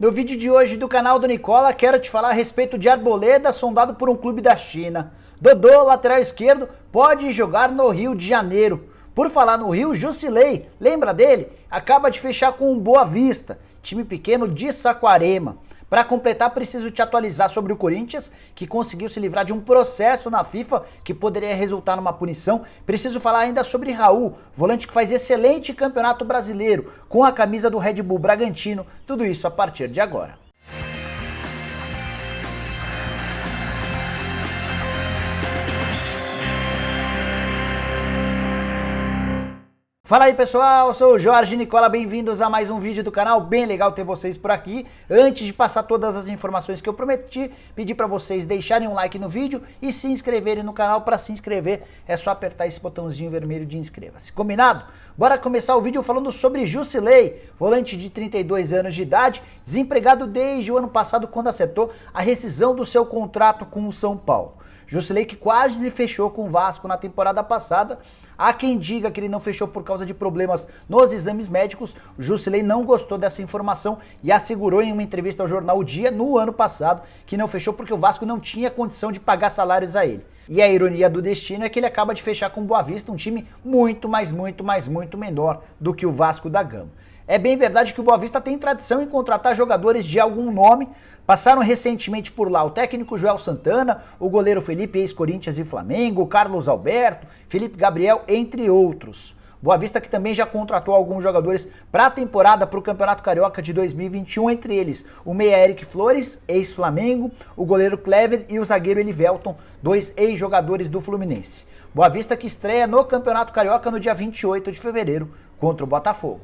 No vídeo de hoje do canal do Nicola, quero te falar a respeito de Arboleda, sondado por um clube da China. Dodô, lateral esquerdo, pode jogar no Rio de Janeiro. Por falar no Rio, Jusilei, lembra dele? Acaba de fechar com o Boa Vista, time pequeno de Saquarema. Para completar, preciso te atualizar sobre o Corinthians, que conseguiu se livrar de um processo na FIFA que poderia resultar numa punição. Preciso falar ainda sobre Raul, volante que faz excelente campeonato brasileiro, com a camisa do Red Bull Bragantino. Tudo isso a partir de agora. Fala aí pessoal, eu sou o Jorge Nicola, bem-vindos a mais um vídeo do canal, bem legal ter vocês por aqui. Antes de passar todas as informações que eu prometi, pedi para vocês deixarem um like no vídeo e se inscreverem no canal. Para se inscrever é só apertar esse botãozinho vermelho de inscreva-se. Combinado? Bora começar o vídeo falando sobre Jusilei, volante de 32 anos de idade, desempregado desde o ano passado quando acertou a rescisão do seu contrato com o São Paulo. Jusilei que quase fechou com o Vasco na temporada passada. Há quem diga que ele não fechou por causa de problemas nos exames médicos. O Jusilei não gostou dessa informação e assegurou em uma entrevista ao jornal O Dia, no ano passado, que não fechou porque o Vasco não tinha condição de pagar salários a ele. E a ironia do destino é que ele acaba de fechar com o Boa Vista, um time muito menor do que o Vasco da Gama. É bem verdade que o Boa Vista tem tradição em contratar jogadores de algum nome. Passaram recentemente por lá o técnico Joel Santana, o goleiro Felipe, ex-Corinthians e Flamengo, Carlos Alberto, Felipe Gabriel, entre outros. Boa Vista que também já contratou alguns jogadores para a temporada para o Campeonato Carioca de 2021, entre eles o meia Eric Flores, ex-Flamengo, o goleiro Clever e o zagueiro Elivelton, dois ex-jogadores do Fluminense. Boa Vista que estreia no Campeonato Carioca no dia 28 de fevereiro contra o Botafogo.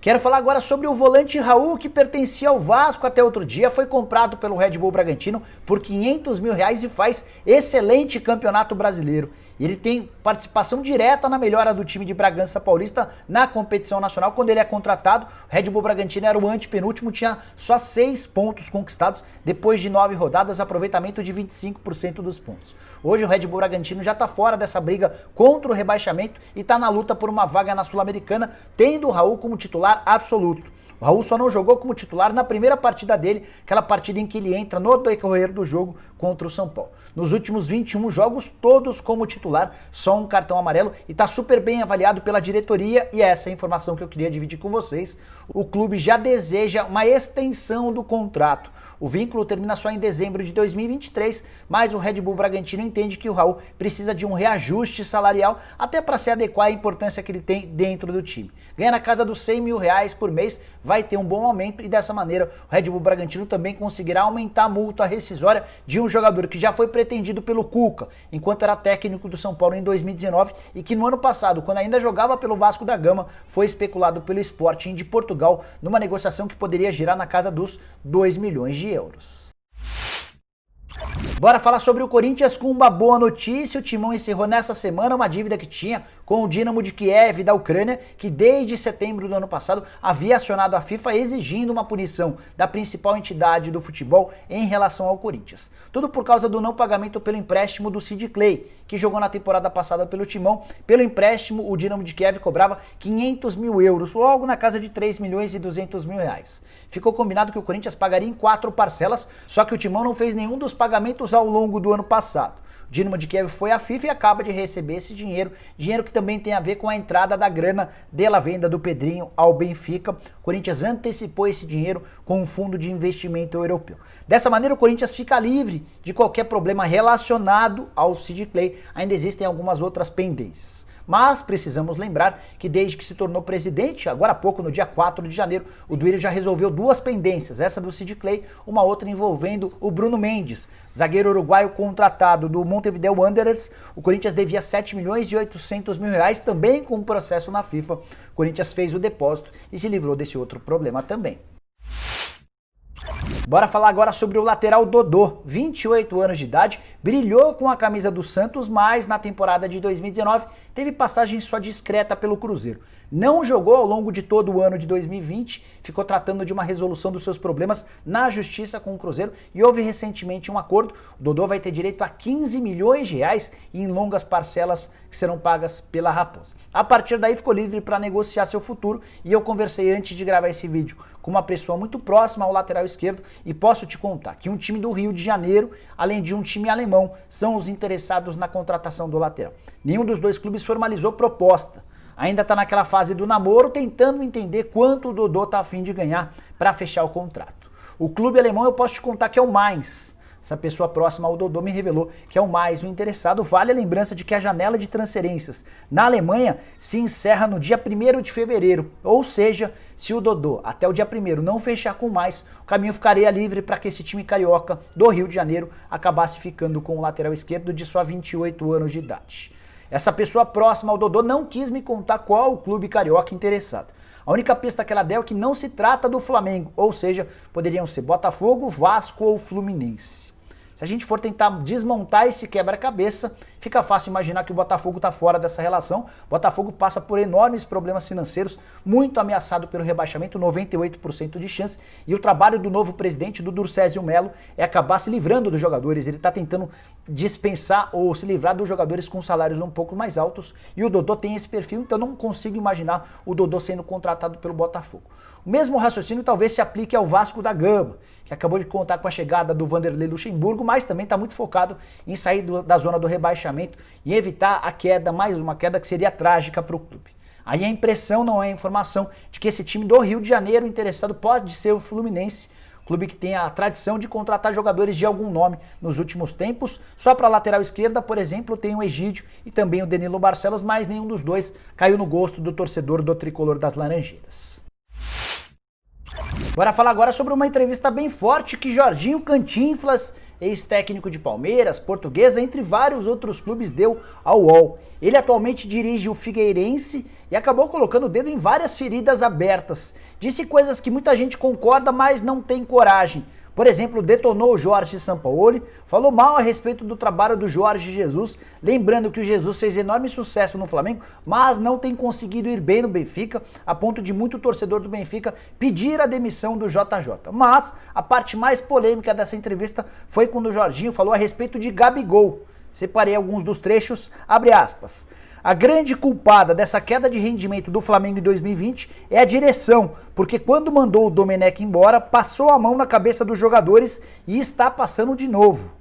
Quero falar agora sobre o volante Raul, que pertencia ao Vasco até outro dia, foi comprado pelo Red Bull Bragantino por R$500 mil e faz excelente campeonato brasileiro. Ele tem participação direta na melhora do time de Bragança Paulista na competição nacional. Quando ele é contratado, o Red Bull Bragantino era o antepenúltimo, tinha só 6 pontos conquistados depois de 9 rodadas, aproveitamento de 25% dos pontos. Hoje o Red Bull Bragantino já está fora dessa briga contra o rebaixamento e está na luta por uma vaga na Sul-Americana, tendo o Raul como titular absoluto. O Raul só não jogou como titular na primeira partida dele, aquela partida em que ele entra no decorrer do jogo contra o São Paulo. Nos últimos 21 jogos, todos como titular, só um cartão amarelo, e está super bem avaliado pela diretoria, e essa é a informação que eu queria dividir com vocês. O clube já deseja uma extensão do contrato. O vínculo termina só em dezembro de 2023, mas o Red Bull Bragantino entende que o Raul precisa de um reajuste salarial até para se adequar à importância que ele tem dentro do time. Ganha na casa dos R$100 mil por mês, vai ter um bom aumento e dessa maneira o Red Bull Bragantino também conseguirá aumentar a multa rescisória de um jogador que já foi pretendido pelo Cuca, enquanto era técnico do São Paulo em 2019 e que no ano passado, quando ainda jogava pelo Vasco da Gama, foi especulado pelo Sporting de Portugal numa negociação que poderia girar na casa dos 2 milhões de euros. Bora falar sobre o Corinthians com uma boa notícia. O Timão encerrou nessa semana uma dívida que tinha com o Dinamo de Kiev da Ucrânia, que desde setembro do ano passado havia acionado a FIFA exigindo uma punição da principal entidade do futebol em relação ao Corinthians. Tudo por causa do não pagamento pelo empréstimo do Sid Clay, que jogou na temporada passada pelo Timão. Pelo empréstimo, o Dinamo de Kiev cobrava €500 mil, logo na casa de R$3 milhões e 200 mil. Ficou combinado que o Corinthians pagaria em 4 parcelas, só que o Timão não fez nenhum dos pagamentos ao longo do ano passado. O Dinamo de Kiev foi à FIFA e acaba de receber esse dinheiro que também tem a ver com a entrada da grana pela venda do Pedrinho ao Benfica. O Corinthians antecipou esse dinheiro com um fundo de investimento europeu. Dessa maneira o Corinthians fica livre de qualquer problema relacionado ao Sid Clay. Ainda existem algumas outras pendências. Mas precisamos lembrar que desde que se tornou presidente, agora há pouco, no dia 4 de janeiro, o Duílio já resolveu 2 pendências, essa do Sid Clay, uma outra envolvendo o Bruno Mendes, zagueiro uruguaio contratado do Montevideo Wanderers. O Corinthians devia R$7 milhões e 800 mil, também com um processo na FIFA. O Corinthians fez o depósito e se livrou desse outro problema também. Bora falar agora sobre o lateral Dodô, 28 anos de idade, brilhou com a camisa do Santos, mas na temporada de 2019 teve passagem só discreta pelo Cruzeiro. Não jogou ao longo de todo o ano de 2020, ficou tratando de uma resolução dos seus problemas na justiça com o Cruzeiro e houve recentemente um acordo. O Dodô vai ter direito a R$15 milhões em longas parcelas que serão pagas pela Raposa. A partir daí ficou livre para negociar seu futuro e eu conversei antes de gravar esse vídeo com uma pessoa muito próxima ao lateral esquerdo e posso te contar que um time do Rio de Janeiro, além de um time alemão, são os interessados na contratação do lateral. Nenhum dos dois clubes formalizou proposta. Ainda está naquela fase do namoro, tentando entender quanto o Dodô está a fim de ganhar para fechar o contrato. O clube alemão eu posso te contar que é o Mainz. Essa pessoa próxima ao Dodô me revelou que é o mais o interessado. Vale a lembrança de que a janela de transferências na Alemanha se encerra no dia 1º de fevereiro. Ou seja, se o Dodô até o dia 1º não fechar com mais, o caminho ficaria livre para que esse time carioca do Rio de Janeiro acabasse ficando com o lateral esquerdo de só 28 anos de idade. Essa pessoa próxima ao Dodô não quis me contar qual o clube carioca interessado. A única pista que ela deu é que não se trata do Flamengo, ou seja, poderiam ser Botafogo, Vasco ou Fluminense. Se a gente for tentar desmontar esse quebra-cabeça, fica fácil imaginar que o Botafogo está fora dessa relação. O Botafogo passa por enormes problemas financeiros, muito ameaçado pelo rebaixamento, 98% de chance. E o trabalho do novo presidente, do Durcésio Melo, é acabar se livrando dos jogadores. Ele está tentando dispensar ou se livrar dos jogadores com salários um pouco mais altos. E o Dodô tem esse perfil, então não consigo imaginar o Dodô sendo contratado pelo Botafogo. O mesmo raciocínio talvez se aplique ao Vasco da Gama, que acabou de contar com a chegada do Vanderlei Luxemburgo, mas também está muito focado em sair da zona do rebaixamento e evitar a queda, mais uma queda que seria trágica para o clube. Aí a impressão, não é a informação, de que esse time do Rio de Janeiro interessado pode ser o Fluminense, clube que tem a tradição de contratar jogadores de algum nome nos últimos tempos. Só para a lateral esquerda, por exemplo, tem o Egídio e também o Danilo Barcelos, mas nenhum dos dois caiu no gosto do torcedor do tricolor das Laranjeiras. Bora falar agora sobre uma entrevista bem forte que Jorginho Cantinflas, ex-técnico de Palmeiras, Portuguesa, entre vários outros clubes, deu ao UOL. Ele atualmente dirige o Figueirense e acabou colocando o dedo em várias feridas abertas. Disse coisas que muita gente concorda, mas não tem coragem. Por exemplo, detonou o Jorge Sampaoli, falou mal a respeito do trabalho do Jorge Jesus, lembrando que o Jesus fez enorme sucesso no Flamengo, mas não tem conseguido ir bem no Benfica, a ponto de muito torcedor do Benfica pedir a demissão do JJ. Mas a parte mais polêmica dessa entrevista foi quando o Jorginho falou a respeito de Gabigol. Separei alguns dos trechos, abre aspas. A grande culpada dessa queda de rendimento do Flamengo em 2020 é a direção, porque quando mandou o Domenech embora, passou a mão na cabeça dos jogadores e está passando de novo.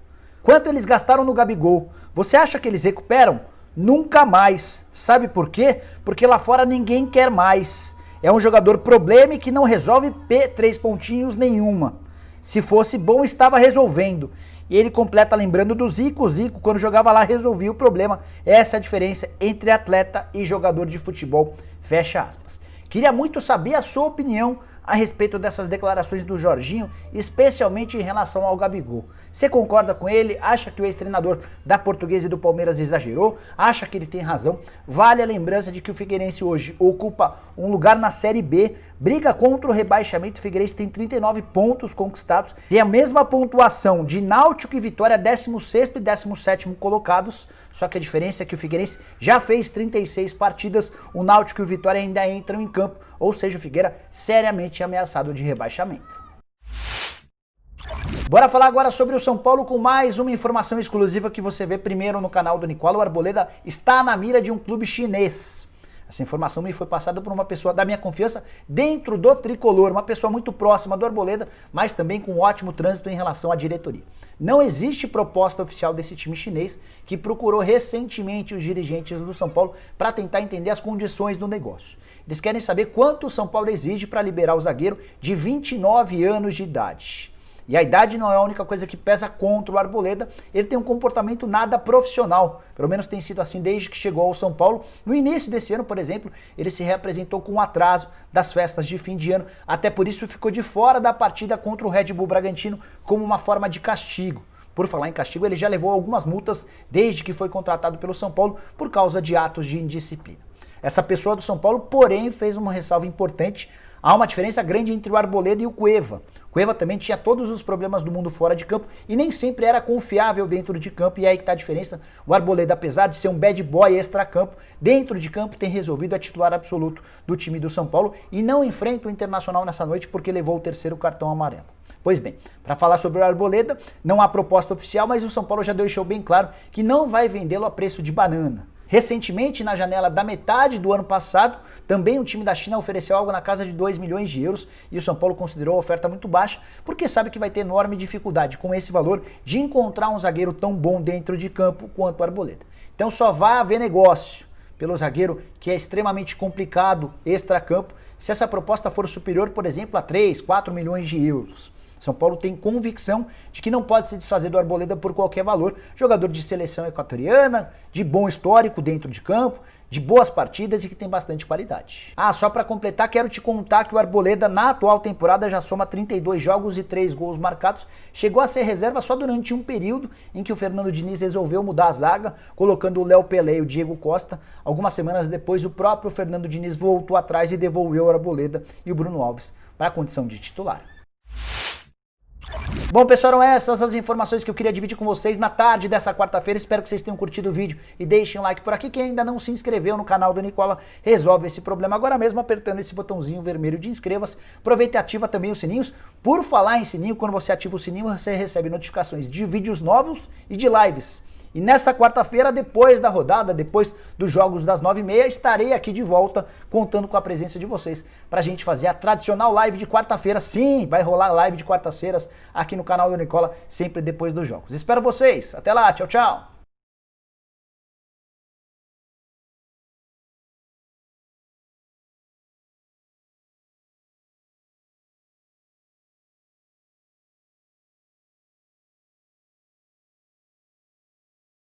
Quanto eles gastaram no Gabigol? Você acha que eles recuperam? Nunca mais. Sabe por quê? Porque lá fora ninguém quer mais. É um jogador problema e que não resolve três pontinhos nenhuma. Se fosse bom, estava resolvendo. E ele completa lembrando do Zico. O Zico, quando jogava lá, resolvia o problema. Essa é a diferença entre atleta e jogador de futebol. Fecha aspas. Queria muito saber a sua opinião a respeito dessas declarações do Jorginho, especialmente em relação ao Gabigol. Você concorda com ele? Acha que o ex-treinador da Portuguesa e do Palmeiras exagerou? Acha que ele tem razão? Vale a lembrança de que o Figueirense hoje ocupa um lugar na Série B, briga contra o rebaixamento. O Figueirense tem 39 pontos conquistados, tem a mesma pontuação de Náutico e Vitória, 16º e 17º colocados, só que a diferença é que o Figueirense já fez 36 partidas, o Náutico e o Vitória ainda entram em campo, ou seja, o Figueira seriamente ameaçado de rebaixamento. Bora falar agora sobre o São Paulo com mais uma informação exclusiva que você vê primeiro no canal do Nicola. O Arboleda está na mira de um clube chinês. Essa informação me foi passada por uma pessoa da minha confiança dentro do tricolor, uma pessoa muito próxima do Arboleda, mas também com ótimo trânsito em relação à diretoria. Não existe proposta oficial desse time chinês, que procurou recentemente os dirigentes do São Paulo para tentar entender as condições do negócio. Eles querem saber quanto o São Paulo exige para liberar o zagueiro de 29 anos de idade. E a idade não é a única coisa que pesa contra o Arboleda, ele tem um comportamento nada profissional, pelo menos tem sido assim desde que chegou ao São Paulo. No início desse ano, por exemplo, ele se reapresentou com um atraso das festas de fim de ano, até por isso ficou de fora da partida contra o Red Bull Bragantino como uma forma de castigo. Por falar em castigo, ele já levou algumas multas desde que foi contratado pelo São Paulo por causa de atos de indisciplina. Essa pessoa do São Paulo, porém, fez uma ressalva importante. Há uma diferença grande entre o Arboleda e o Cueva. O Cueva também tinha todos os problemas do mundo fora de campo e nem sempre era confiável dentro de campo, e é aí que está a diferença. O Arboleda, apesar de ser um bad boy extra-campo, dentro de campo tem resolvido a titular absoluto do time do São Paulo e não enfrenta o Internacional nessa noite porque levou o terceiro cartão amarelo. Pois bem, para falar sobre o Arboleda, não há proposta oficial, mas o São Paulo já deixou bem claro que não vai vendê-lo a preço de banana. Recentemente, na janela da metade do ano passado, também o time da China ofereceu algo na casa de 2 milhões de euros e o São Paulo considerou a oferta muito baixa, porque sabe que vai ter enorme dificuldade com esse valor de encontrar um zagueiro tão bom dentro de campo quanto o Arboleda. Então só vai haver negócio pelo zagueiro, que é extremamente complicado extracampo, se essa proposta for superior, por exemplo, a 3, 4 milhões de euros. São Paulo tem convicção de que não pode se desfazer do Arboleda por qualquer valor. Jogador de seleção equatoriana, de bom histórico dentro de campo, de boas partidas e que tem bastante qualidade. Ah, só para completar, quero te contar que o Arboleda na atual temporada já soma 32 jogos e 3 gols marcados. Chegou a ser reserva só durante um período em que o Fernando Diniz resolveu mudar a zaga, colocando o Léo Pelé e o Diego Costa. Algumas semanas depois, o próprio Fernando Diniz voltou atrás e devolveu o Arboleda e o Bruno Alves para a condição de titular. Bom, pessoal, eram essas as informações que eu queria dividir com vocês na tarde dessa quarta-feira. Espero que vocês tenham curtido o vídeo e deixem um like por aqui. Quem ainda não se inscreveu no canal do Nicola, resolve esse problema agora mesmo apertando esse botãozinho vermelho de inscreva-se. Aproveita e ativa também os sininhos. Por falar em sininho, quando você ativa o sininho, você recebe notificações de vídeos novos e de lives. E nessa quarta-feira, depois da rodada, depois dos jogos das 9h30, estarei aqui de volta contando com a presença de vocês pra gente fazer a tradicional live de quarta-feira. Sim, vai rolar live de quartas-feiras aqui no canal do Nicola, sempre depois dos jogos. Espero vocês. Até lá, tchau, tchau.